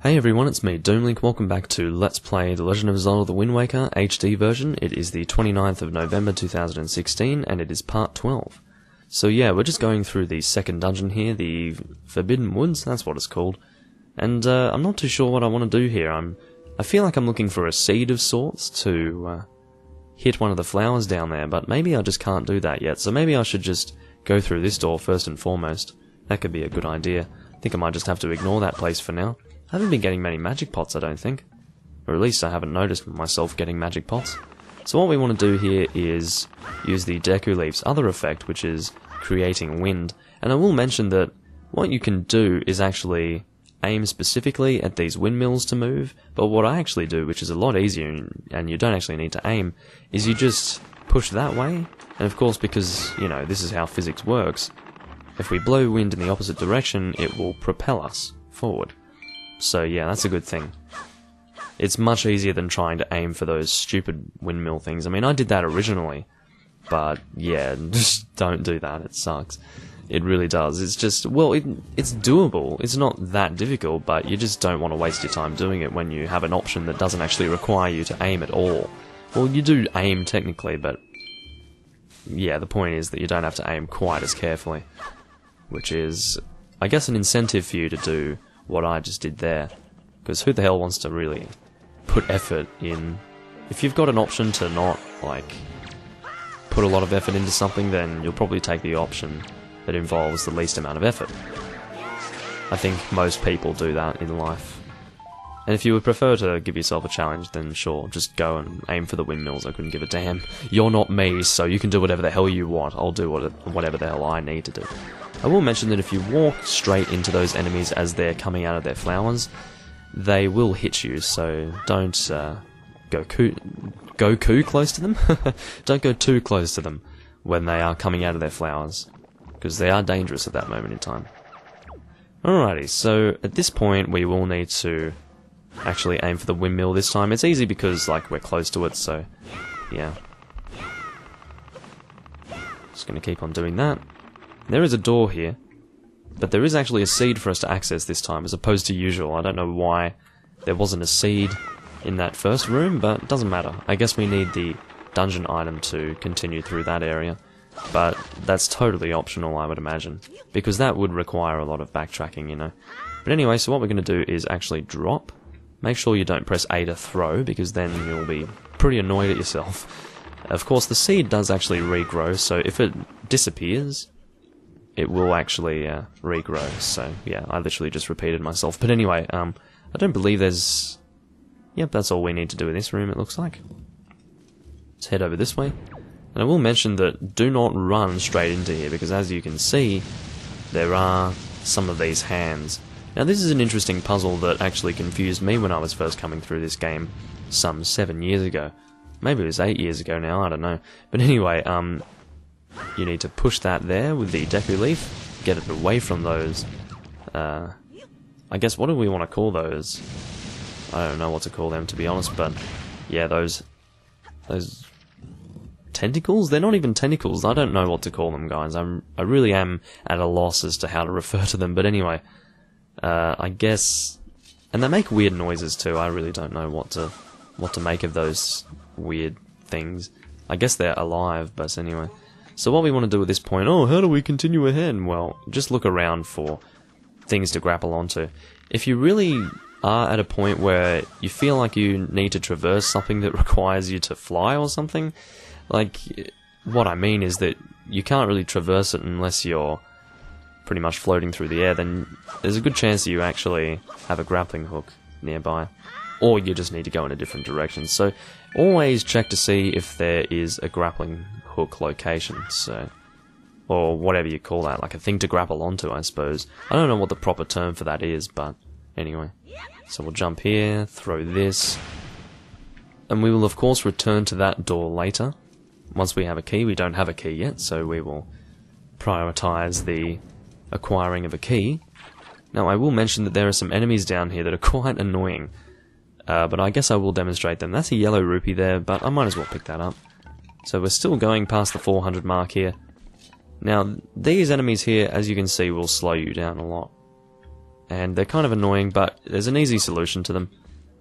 Hey everyone, it's me, Doomlink. Welcome back to Let's Play The Legend of Zelda The Wind Waker HD version. It is the 29th of November 2016, and it is part 12. So yeah, we're just going through the second dungeon here, the Forbidden Woods, that's what it's called. And I'm not too sure what I want to do here. I feel like I'm looking for a seed of sorts to hit one of the flowers down there, but maybe I just can't do that yet. So maybe I should just go through this door first and foremost. That could be a good idea. I think I might just have to ignore that place for now. I haven't been getting many magic pots, I don't think. Or at least I haven't noticed myself getting magic pots. So what we want to do here is use the Deku Leaf's other effect, which is creating wind. And I will mention that what you can do is actually aim specifically at these windmills to move, but what I actually do, which is a lot easier and you don't actually need to aim, is you just push that way. And of course, because, you know, this is how physics works, if we blow wind in the opposite direction, it will propel us forward. So yeah, that's a good thing. It's much easier than trying to aim for those stupid windmill things. I mean, I did that originally, but yeah, just don't do that, it sucks. It really does. It's just, well, it's doable. It's not that difficult, but you just don't want to waste your time doing it when you have an option that doesn't actually require you to aim at all. Well, you do aim technically, but yeah, the point is that you don't have to aim quite as carefully, which is, I guess, an incentive for you to do what I just did there, because who the hell wants to really put effort in? If you've got an option to not, like, put a lot of effort into something, then you'll probably take the option that involves the least amount of effort. I think most people do that in life. And if you would prefer to give yourself a challenge, then sure, just go and aim for the windmills. I couldn't give a damn. You're not me, so you can do whatever the hell you want. I'll do whatever the hell I need to do. I will mention that if you walk straight into those enemies as they're coming out of their flowers, they will hit you, so don't go too close to them. Don't go too close to them when they are coming out of their flowers, because they are dangerous at that moment in time. Alrighty, so at this point we will need to actually aim for the windmill this time. It's easy because, like, we're close to it, so yeah. Just gonna keep on doing that. There is a door here, but there is actually a seed for us to access this time, as opposed to usual. I don't know why there wasn't a seed in that first room, but it doesn't matter. I guess we need the dungeon item to continue through that area, but that's totally optional, I would imagine, because that would require a lot of backtracking, you know. But anyway, so what we're going to do is actually drop. Make sure you don't press A to throw, because then you'll be pretty annoyed at yourself. Of course, the seed does actually regrow, so if it disappears, it will actually regrow. So yeah, I literally just repeated myself. But anyway, I don't believe there's... Yep, that's all we need to do in this room, it looks like. Let's head over this way. And I will mention that do not run straight into here, because as you can see, there are some of these hands. Now this is an interesting puzzle that actually confused me when I was first coming through this game some 7 years ago. Maybe it was 8 years ago now, I don't know. But anyway, you need to push that there with the Deku Leaf, get it away from those, I guess, what do we want to call those? I don't know what to call them, to be honest, but yeah, those tentacles? They're not even tentacles, I don't know what to call them, guys. I really am at a loss as to how to refer to them, but anyway, I guess, and they make weird noises too. I really don't know what to make of those weird things. I guess they're alive, but anyway. So what we want to do at this point, how do we continue ahead? Well, just look around for things to grapple onto. If you really are at a point where you feel like you need to traverse something that requires you to fly or something, like, what I mean is that you can't really traverse it unless you're pretty much floating through the air, then there's a good chance that you actually have a grappling hook nearby. Or you just need to go in a different direction. So always check to see if there is a grappling hook location, so, or whatever you call that, like a thing to grapple onto, I suppose. I don't know what the proper term for that is, but anyway. So we'll jump here, throw this, and we will of course return to that door later, once we have a key. We don't have a key yet, so we will prioritize the acquiring of a key. Now I will mention that there are some enemies down here that are quite annoying, but I guess I will demonstrate them. That's a yellow rupee there, but I might as well pick that up. So we're still going past the 400 mark here. Now, these enemies here, as you can see, will slow you down a lot. and they're kind of annoying, but there's an easy solution to them.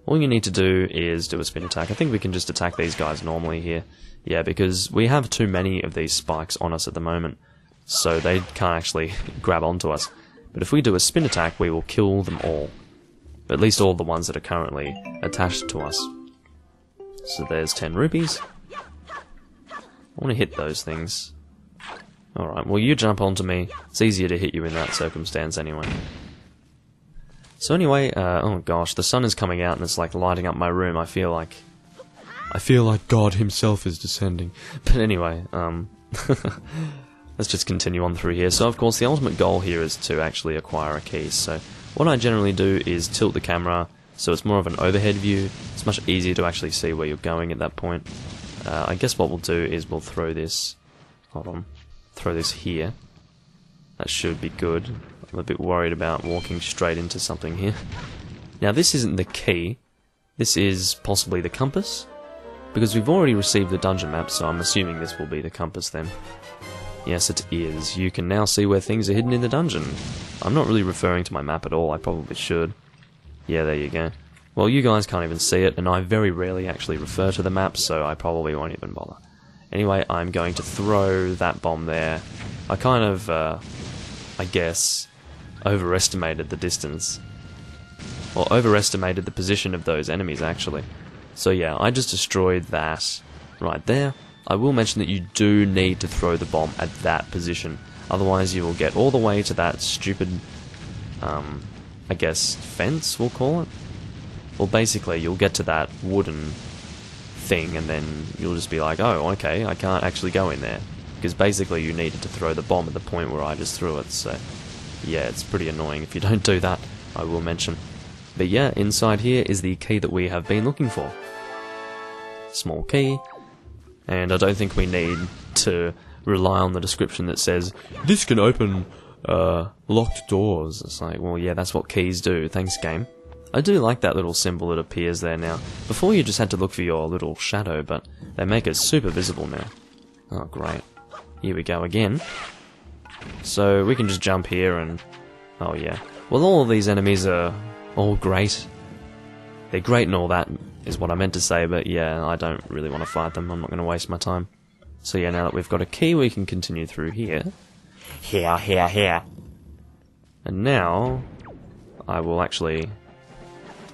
All you need to do is do a spin attack. I think we can just attack these guys normally here. Yeah, because we have too many of these spikes on us at the moment, so they can't actually grab onto us. But if we do a spin attack, we will kill them all. At least all the ones that are currently attached to us. So there's 10 rupees. I want to hit those things. Alright, well you jump onto me. It's easier to hit you in that circumstance anyway. So anyway, oh gosh, the sun is coming out and it's like lighting up my room. I feel like God himself is descending. But anyway, let's just continue on through here. So of course the ultimate goal here is to actually acquire a key. So what I generally do is tilt the camera so it's more of an overhead view. It's much easier to actually see where you're going at that point. I guess what we'll do is we'll throw this, hold on, throw this here. That should be good. I'm a bit worried about walking straight into something here. Now this isn't the key, this is possibly the compass, because we've already received the dungeon map, so I'm assuming this will be the compass then. Yes, it is. You can now see where things are hidden in the dungeon. I'm not really referring to my map at all, I probably should. Yeah, there you go. Well, you guys can't even see it, and I very rarely actually refer to the map, so I probably won't even bother. Anyway, I'm going to throw that bomb there. I kind of, I guess, overestimated the distance. Or overestimated the position of those enemies, actually. So yeah, I just destroyed that right there. I will mention that you do need to throw the bomb at that position. Otherwise you will get all the way to that stupid, I guess, fence, we'll call it? Well, basically, you'll get to that wooden thing, and then you'll just be like, oh, okay, I can't actually go in there. Because basically you needed to throw the bomb at the point where I just threw it, so yeah, it's pretty annoying if you don't do that, I will mention. But yeah, inside here is the key that we have been looking for. Small key, and I don't think we need to rely on the description that says, this can open locked doors. It's like, well yeah, that's what keys do, thanks game. I do like that little symbol that appears there now. Before you just had to look for your little shadow, but they make it super visible now. Oh great. Here we go again. So we can just jump here and... oh yeah. Well, all of these enemies are all great. They're great and all that, is what I meant to say, but yeah, I don't really want to fight them. I'm not going to waste my time. So yeah, now that we've got a key, we can continue through here. Here. And now, I will actually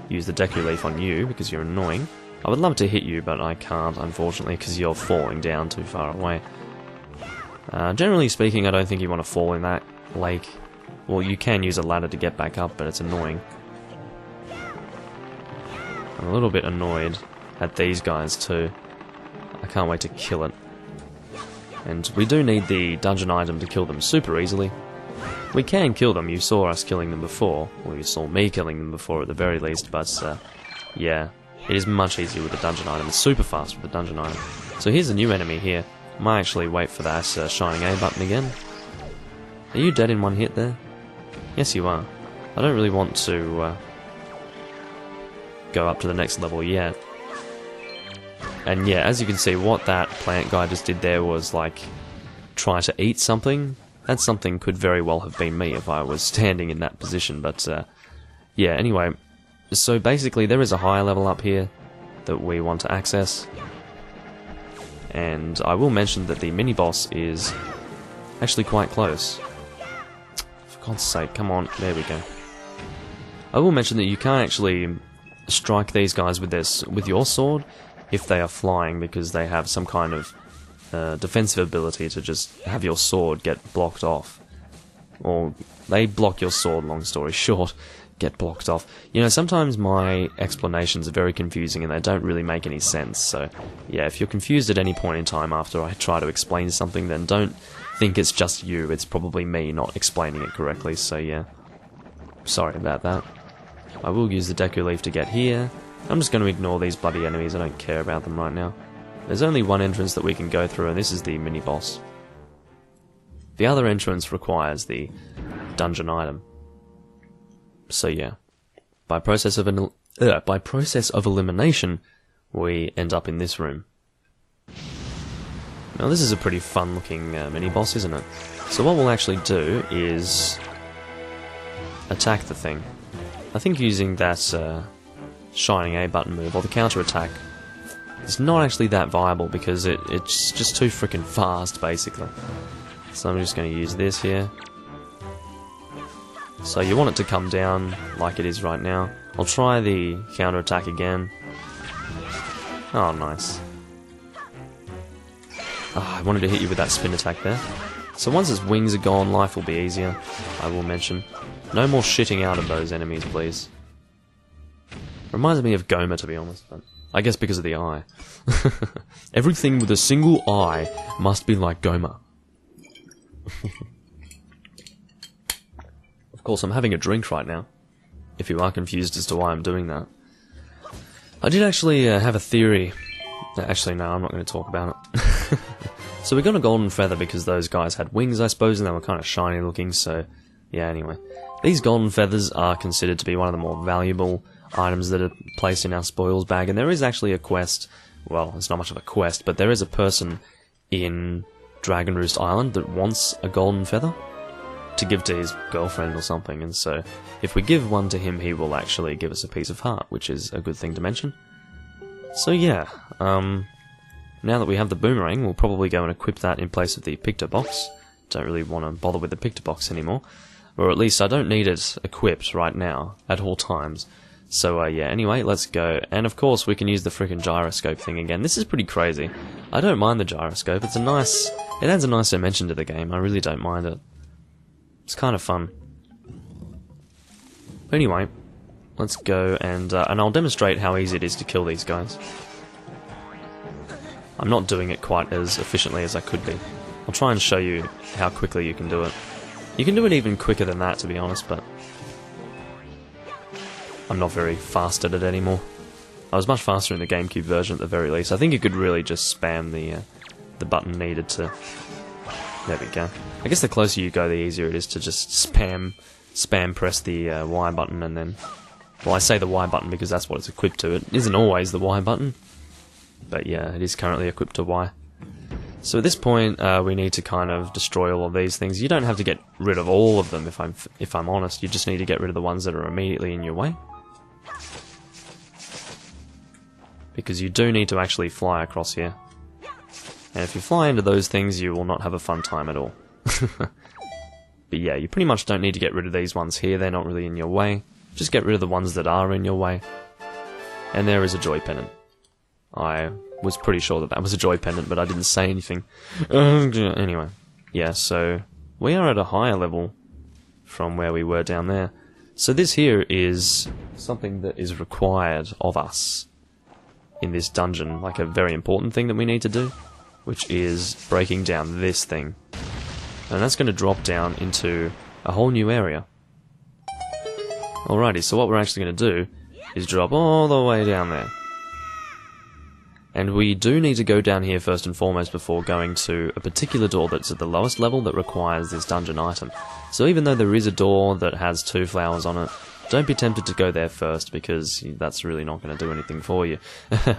use the Deku Leaf on you, because you're annoying. I would love to hit you, but I can't, unfortunately, because you're falling down too far away. Generally speaking, I don't think you want to fall in that lake. Well, you can use a ladder to get back up, but it's annoying. I'm a little bit annoyed at these guys too. I can't wait to kill it. And we do need the dungeon item to kill them super easily. We can kill them, you saw us killing them before, or you saw me killing them before at the very least, but yeah, it is much easier with the dungeon item. It's super fast with the dungeon item. So here's a new enemy here. Might actually wait for that shining A button again. Are you dead in one hit there? Yes you are. I don't really want to go up to the next level yet. And yeah, as you can see, what that plant guy just did there was like try to eat something. That something could very well have been me if I was standing in that position, but yeah, anyway. So basically there is a higher level up here that we want to access. And I will mention that the mini-boss is actually quite close. For God's sake, come on, there we go. I will mention that you can't actually strike these guys with your sword if they are flying, because they have some kind of defensive ability to just have your sword get blocked off. Or they block your sword, long story short, get blocked off. You know, sometimes my explanations are very confusing and they don't really make any sense, so yeah, if you're confused at any point in time after I try to explain something, then don't think it's just you, it's probably me not explaining it correctly, so yeah. Sorry about that. I will use the Deku Leaf to get here. I'm just going to ignore these bloody enemies, I don't care about them right now. There's only one entrance that we can go through, and this is the mini-boss. The other entrance requires the dungeon item. So yeah, by process of elimination, we end up in this room. Now this is a pretty fun-looking mini-boss, isn't it? So what we'll actually do is attack the thing. I think using that shining A button move, or the counter attack, is not actually that viable because it's just too freaking fast, basically. So I'm just going to use this here. So you want it to come down like it is right now. I'll try the counter attack again. Oh, nice. Oh, I wanted to hit you with that spin attack there. So once his wings are gone, life will be easier, I will mention. No more shitting out of those enemies, please. Reminds me of Goma, to be honest, but I guess because of the eye. Everything with a single eye must be like Goma. Of course, I'm having a drink right now, if you are confused as to why I'm doing that. I did actually have a theory. Actually, no, I'm not going to talk about it. So we got a golden feather because those guys had wings, I suppose, and they were kind of shiny looking, so yeah, anyway. These golden feathers are considered to be one of the more valuable items that are placed in our spoils bag, and there is actually a quest, well, it's not much of a quest, but there is a person in Dragon Roost Island that wants a golden feather to give to his girlfriend or something, and so if we give one to him, he will actually give us a piece of heart, which is a good thing to mention. So yeah, now that we have the boomerang, we'll probably go and equip that in place of the picto box. Don't really want to bother with the picto box anymore, or at least I don't need it equipped right now, at all times. So yeah, anyway, let's go, and of course we can use the frickin' gyroscope thing again. This is pretty crazy. I don't mind the gyroscope, it adds a nice dimension to the game, I really don't mind it. It's kind of fun. Anyway, let's go and I'll demonstrate how easy it is to kill these guys. I'm not doing it quite as efficiently as I could be. I'll try and show you how quickly you can do it. You can do it even quicker than that, to be honest, but I'm not very fast at it anymore. I was much faster in the GameCube version at the very least. I think you could really just spam the button needed to... There we go. I guess the closer you go, the easier it is to just spam press the Y button and then... Well, I say the Y button because that's what it's equipped to. It isn't always the Y button. But yeah, it is currently equipped to Y. So at this point, we need to kind of destroy all of these things. You don't have to get rid of all of them, if I'm honest. You just need to get rid of the ones that are immediately in your way. Because you do need to actually fly across here. And if you fly into those things, you will not have a fun time at all. But yeah, you pretty much don't need to get rid of these ones here. They're not really in your way. Just get rid of the ones that are in your way. And there is a joy pendant. I was pretty sure that was a joy pendant, but I didn't say anything. Anyway, yeah, so we are at a higher level from where we were down there. So this here is something that is required of us in this dungeon, like a very important thing that we need to do, which is breaking down this thing. And that's going to drop down into a whole new area. Alrighty, so what we're actually going to do is drop all the way down there. And we do need to go down here first and foremost before going to a particular door that's at the lowest level that requires this dungeon item. So even though there is a door that has 2 flowers on it, don't be tempted to go there first because that's really not going to do anything for you.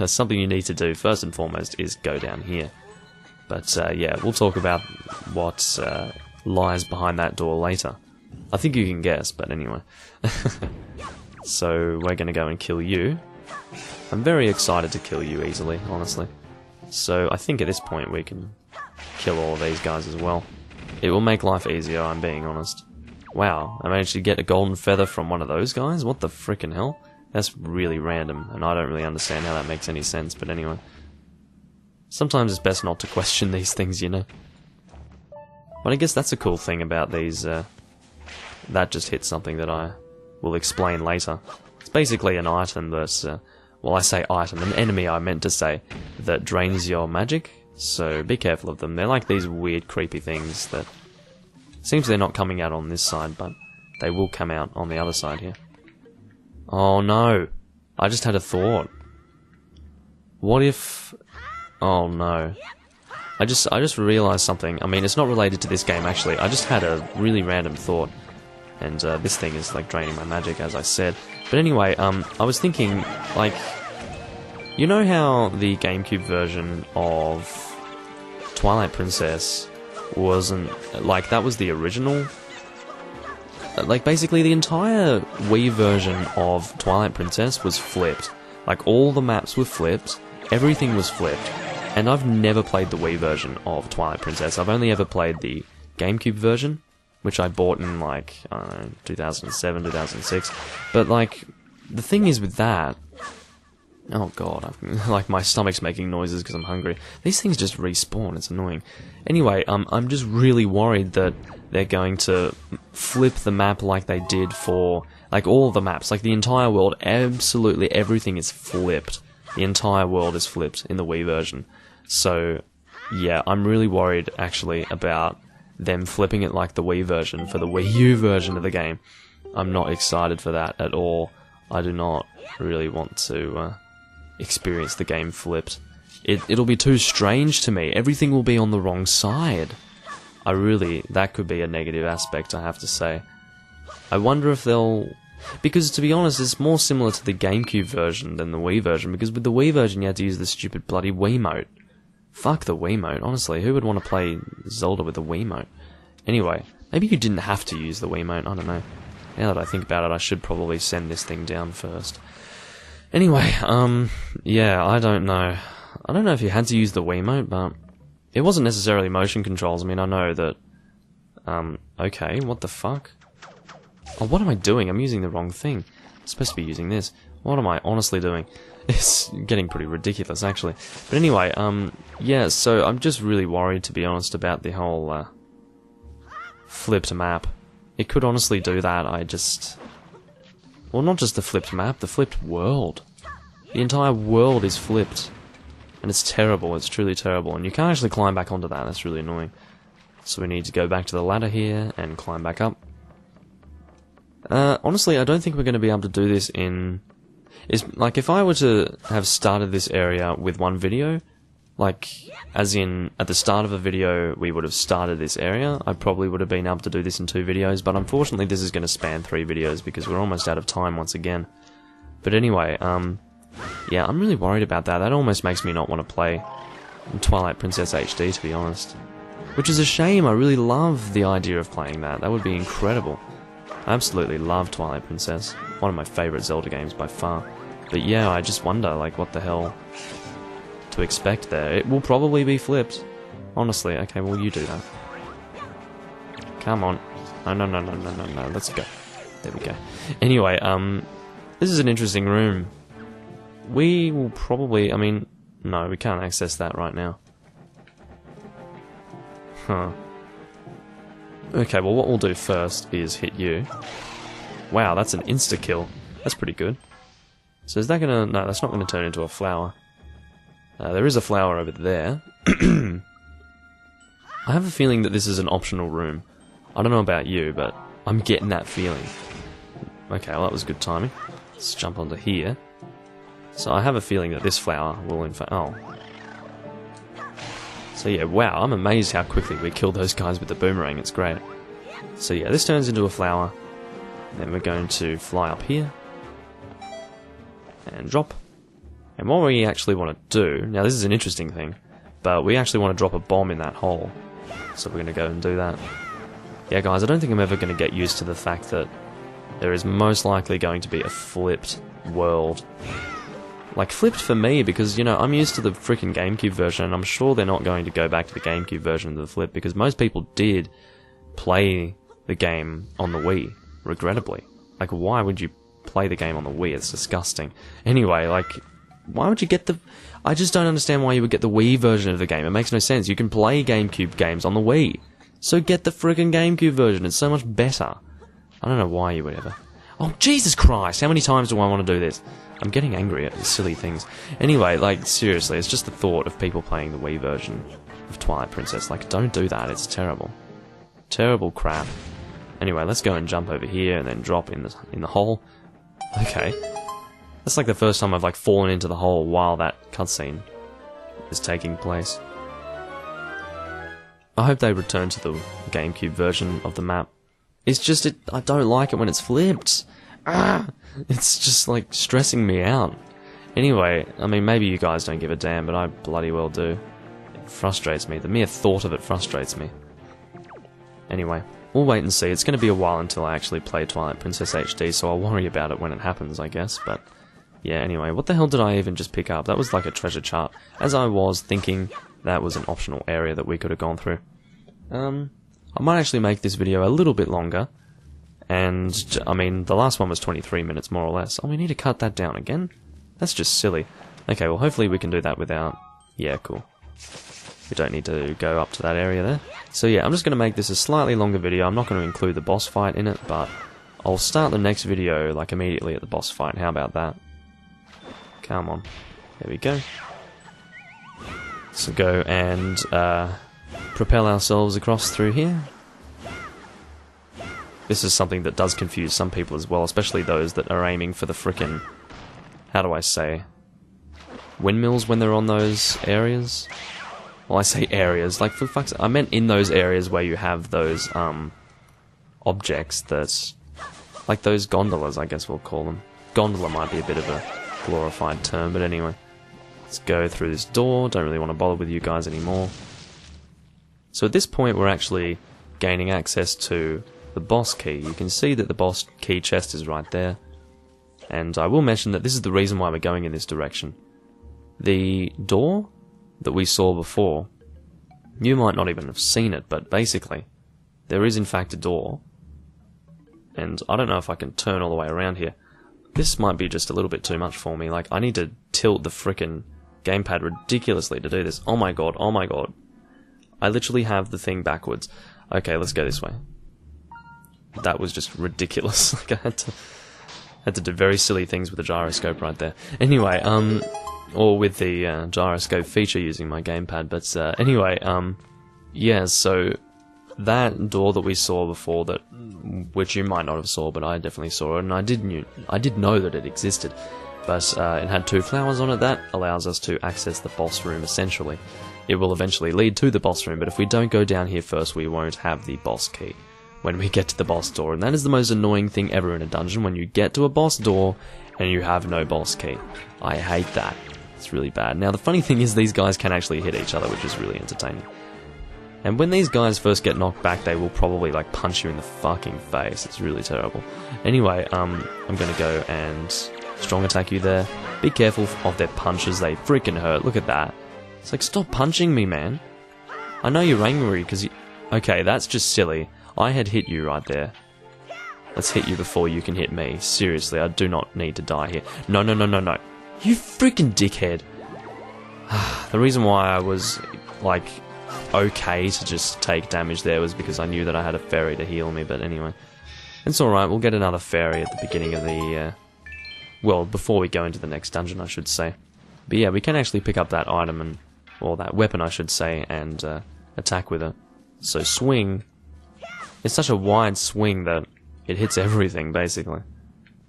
Something you need to do first and foremost is go down here. But yeah, we'll talk about what lies behind that door later. I think you can guess, but anyway. So we're going to go and kill you. I'm very excited to kill you easily, honestly. So I think at this point we can kill all of these guys as well. It will make life easier, I'm being honest. Wow, I managed to get a golden feather from one of those guys? What the frickin' hell? That's really random, and I don't really understand how that makes any sense, but anyway. Sometimes it's best not to question these things, you know. But I guess that's a cool thing about these, that just hit something that I will explain later. It's basically an item that's, well, I say item, an enemy I meant to say, that drains your magic, so be careful of them. They're like these weird, creepy things that... Seems they're not coming out on this side, but they will come out on the other side here. Oh no! I just had a thought. What if... Oh no. I just realised something. I mean, it's not related to this game, actually. I just had a really random thought. And this thing is, like, draining my magic, as I said. But anyway, I was thinking, like... You know how the GameCube version of Twilight Princess wasn't... Like, that was the original like, basically the entire Wii version of Twilight Princess was flipped. Like, all the maps were flipped, everything was flipped. And I've never played the Wii version of Twilight Princess. I've only ever played the GameCube version, which I bought in, like, I don't know, 2007, 2006. But, like, the thing is with that... Oh god, like, my stomach's making noises because I'm hungry. These things just respawn, it's annoying. Anyway, I'm just really worried that they're going to flip the map like they did for, like, all the maps. Like, the entire world, absolutely everything is flipped. The entire world is flipped in the Wii version. So, yeah, I'm really worried, actually, about them flipping it like the Wii version for the Wii U version of the game. I'm not excited for that at all. I do not really want to experience the game flipped. It'll be too strange to me. Everything will be on the wrong side. That could be a negative aspect, I have to say. I wonder if they'll... Because, to be honest, it's more similar to the GameCube version than the Wii version, because with the Wii version you had to use the stupid bloody Wiimote. Fuck the Wiimote, honestly. Who would want to play Zelda with a Wiimote? Anyway, maybe you didn't have to use the Wiimote, I don't know. Now that I think about it, I should probably send this thing down first. Anyway, yeah, I don't know. I don't know if you had to use the Wiimote, but it wasn't necessarily motion controls. I mean, I know that... okay, what the fuck? Oh, what am I doing? I'm using the wrong thing. I'm supposed to be using this. What am I honestly doing? It's getting pretty ridiculous, actually. But anyway, yeah, so I'm just really worried, to be honest, about the whole, flipped map. It could honestly do that, well, not just the flipped map, the flipped world. The entire world is flipped. And it's terrible, it's truly terrible. And you can't actually climb back onto that, that's really annoying. So we need to go back to the ladder here and climb back up. Honestly, I don't think we're going to be able to do this in... like, if I were to have started this area with one video, like, as in, at the start of a video, we would have started this area, I probably would have been able to do this in 2 videos, but unfortunately this is going to span 3 videos, because we're almost out of time once again. But anyway, yeah, I'm really worried about that. That almost makes me not want to play Twilight Princess HD, to be honest. Which is a shame, I really love the idea of playing that. That would be incredible. I absolutely love Twilight Princess. One of my favourite Zelda games by far. But yeah, I just wonder, like, what the hell to expect there. It will probably be flipped. Honestly, okay, well, you do that. Come on. No, let's go. There we go. Anyway, this is an interesting room. We will probably, I mean, no, we can't access that right now. Huh. Okay, well, what we'll do first is hit you. Wow, that's an insta-kill. That's pretty good. So is that gonna... No, that's not gonna turn into a flower. There is a flower over there. I have a feeling that this is an optional room. I don't know about you, but I'm getting that feeling. Okay, well, that was good timing. Let's jump onto here. So I have a feeling that this flower will in fact... Oh. So yeah, wow, I'm amazed how quickly we killed those guys with the boomerang, it's great. So yeah, this turns into a flower. Then we're going to fly up here. And drop. And what we actually want to do... Now this is an interesting thing, but we actually want to drop a bomb in that hole. So we're going to go and do that. Yeah guys, I don't think I'm ever going to get used to the fact that there is most likely going to be a flipped world. Like, flipped for me, because, you know, I'm used to the freaking GameCube version, and I'm sure they're not going to go back to the GameCube version of the flip, because most people did play the game on the Wii, regrettably. Like, why would you play the game on the Wii? It's disgusting. Anyway, like, why would you get the... I just don't understand why you would get the Wii version of the game. It makes no sense. You can play GameCube games on the Wii. So get the freaking GameCube version. It's so much better. I don't know why you would ever... Oh, Jesus Christ! How many times do I want to do this? I'm getting angry at these silly things. Anyway, like, seriously, it's just the thought of people playing the Wii version of Twilight Princess. Like, don't do that, it's terrible. Terrible crap. Anyway, let's go and jump over here and then drop in the hole. Okay. That's like the first time I've, like, fallen into the hole while that cutscene is taking place. I hope they return to the GameCube version of the map. It's just, I don't like it when it's flipped. Ah! It's just, like, stressing me out. Anyway, I mean, maybe you guys don't give a damn, but I bloody well do. It frustrates me. The mere thought of it frustrates me. Anyway, we'll wait and see. It's going to be a while until I actually play Twilight Princess HD, so I'll worry about it when it happens, I guess, but yeah, anyway, what the hell did I even just pick up? That was like a treasure chart, as I was thinking that was an optional area that we could have gone through. I might actually make this video a little bit longer, and, I mean, the last one was 23 minutes, more or less. Oh, we need to cut that down again? That's just silly. Okay, well, hopefully we can do that without... Yeah, cool. We don't need to go up to that area there. So yeah, I'm just going to make this a slightly longer video. I'm not going to include the boss fight in it, but I'll start the next video, like, immediately at the boss fight. How about that? Come on. There we go. So go and, propel ourselves across through here. This is something that does confuse some people as well, especially those that are aiming for the frickin', how do I say, windmills when they're on those areas? Well, I say areas, like, for fuck's sake, I meant in those areas where you have those, objects that, like those gondolas, I guess we'll call them. Gondola might be a bit of a glorified term, but anyway. Let's go through this door, don't really want to bother with you guys anymore. So at this point we're actually gaining access to the boss key. You can see that the boss key chest is right there. And I will mention that this is the reason why we're going in this direction. The door that we saw before, you might not even have seen it, but basically, there is in fact a door. And I don't know if I can turn all the way around here. This might be just a little bit too much for me. Like, I need to tilt the frickin' gamepad ridiculously to do this. Oh my god, oh my god. I literally have the thing backwards. Okay, let's go this way. That was just ridiculous. Like, I had to do very silly things with the gyroscope right there. Anyway, or with the gyroscope feature using my gamepad, but anyway, yeah, so that door that we saw before, that which you might not have saw, but I definitely saw it, and I did know that it existed, but it had 2 flowers on it. That allows us to access the boss room, essentially. It will eventually lead to the boss room, but if we don't go down here first, we won't have the boss key when we get to the boss door, and that is the most annoying thing ever in a dungeon, when you get to a boss door and you have no boss key. I hate that. It's really bad. Now, the funny thing is these guys can actually hit each other, which is really entertaining. And when these guys first get knocked back, they will probably, like, punch you in the fucking face. It's really terrible. Anyway, I'm gonna go and strong attack you there. Be careful of their punches, they freaking hurt. Look at that. It's like, stop punching me, man. I know you're angry, because you... Okay, that's just silly. I had hit you right there. Let's hit you before you can hit me. Seriously, I do not need to die here. No, no, no, no, no. You freaking dickhead. The reason why I was, like, okay to just take damage there was because I knew that I had a fairy to heal me, but anyway. It's alright, we'll get another fairy at the beginning of the, well, before we go into the next dungeon, I should say. But yeah, we can actually pick up that item, and, or that weapon, I should say, and attack with it. So swing. It's such a wide swing that it hits everything, basically.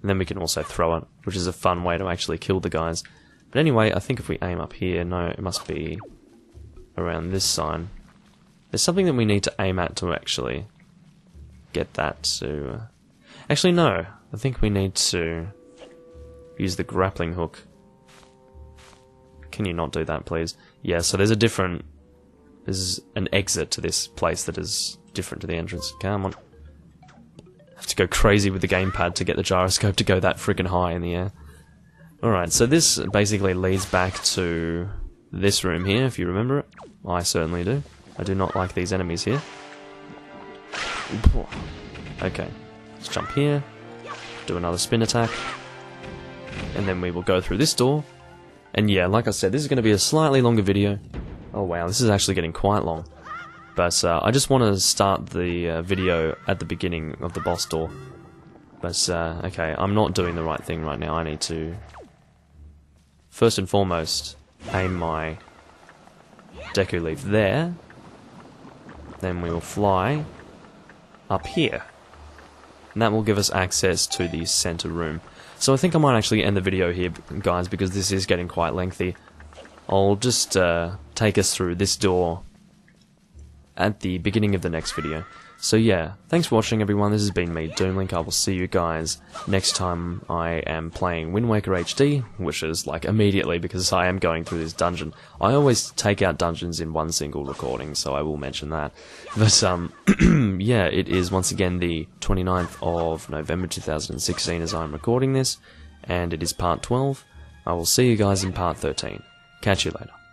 And then we can also throw it, which is a fun way to actually kill the guys. But anyway, I think if we aim up here, no, it must be around this sign. There's something that we need to aim at to actually get that to... Actually, no. I think we need to use the grappling hook. Can you not do that, please? Yeah, so there's a different... There's an exit to this place that is different to the entrance. Come on. Have to go crazy with the gamepad to get the gyroscope to go that freaking high in the air. Alright, so this basically leads back to this room here, if you remember it. I certainly do. I do not like these enemies here. Okay, let's jump here, do another spin attack, and then we will go through this door. And yeah, like I said, this is going to be a slightly longer video. Oh wow, this is actually getting quite long. But I just want to start the video at the beginning of the boss door. But okay, I'm not doing the right thing right now. I need to, first and foremost, aim my Deku Leaf there. Then we will fly up here. And that will give us access to the center room. So I think I might actually end the video here, guys, because this is getting quite lengthy. I'll just take us through this door at the beginning of the next video. So yeah, thanks for watching everyone, this has been me, Doomlink. I will see you guys next time I am playing Wind Waker HD, which is like immediately because I am going through this dungeon. I always take out dungeons in one single recording, so I will mention that. But yeah, it is once again the 29th of November 2016 as I'm recording this, and it is part 12. I will see you guys in part 13. Catch you later.